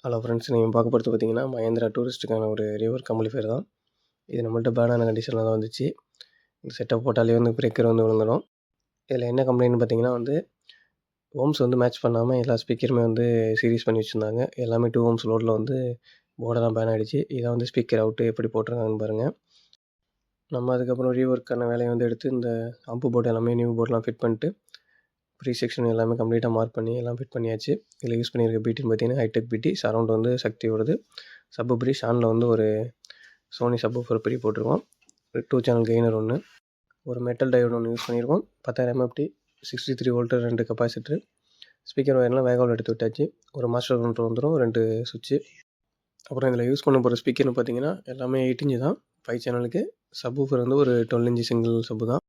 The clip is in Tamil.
ஹலோ ஃப்ரெண்ட்ஸ், நீங்கள் பார்க்க போகிறது பார்த்தீங்கன்னா மஹேந்திரா டூரிஸ்ட்டுக்கான ஒரு ரிவர் கம்ப்ளிஃபையர் தான். இது நம்மள்ட்ட பேனான கண்டிஷனில் தான் வந்துச்சு. இந்த செட்டப் போட்டாலே வந்து பிரேக்கர் வந்து விழுந்துடும். இதில் என்ன கம்ப்ளைண்ட்னு பார்த்தீங்கன்னா வந்து ஓம்ஸ் வந்து மேட்ச் பண்ணாமல் எல்லா ஸ்பீக்கருமே வந்து சீரிஸ் பண்ணி வச்சுருந்தாங்க. எல்லாமே 2 ஓம்ஸ் லோடில் வந்து போர்டெல்லாம் பேன் ஆகிடுச்சு. இதை வந்து ஸ்பீக்கர் அவுட்டு எப்படி போட்டிருக்காங்கன்னு பாருங்கள். நம்ம அதுக்கப்புறம் ரீவொர்க்கான வேலையை வந்து எடுத்து இந்த அம்பு போர்டு எல்லாமே நியூ போர்டெலாம் ஃபிட் பண்ணிட்டு ப்ரீ செக்ஷன் எல்லாமே கம்ப்ளீட்டாக மார்க் பண்ணி எல்லாம் ஃபிட் பண்ணியாச்சு. இதில் யூஸ் பண்ணியிருக்க பீட்டின்னு பார்த்தீங்கன்னா ஹைடெக் பீட்டி. சரௌண்ட் வந்து சக்தியோடது. சப்பு ப்ரீ ஷானில் வந்து ஒரு சோனி சப்வூஃபர் ப்ரீ போட்டிருக்கோம். 2 சேனல் கெய்னர் ஒன்று, ஒரு மெட்டல் டயோடு ஒன்று யூஸ் பண்ணியிருக்கோம். 10,000 MFT 63 வோல்ட்டு 2 கெப்பாசிட்டர். ஸ்பீக்கர் ஒயர்லாம் வேகாவில் எடுத்து விட்டாச்சு. ஒரு மாஸ்டர் கண்ட்ரோல் வந்துடும், 2 சுவிட்சு. அப்புறம் இதில் யூஸ் பண்ண போகிற ஸ்பீக்கர்னு பார்த்தீங்கன்னா எல்லாமே 8 இன்ச்சு தான் 5 சேனலுக்கு. சப்வூஃபர் வந்து ஒரு 12 இன்ச்சு சிங்கிள் சப்பு தான்.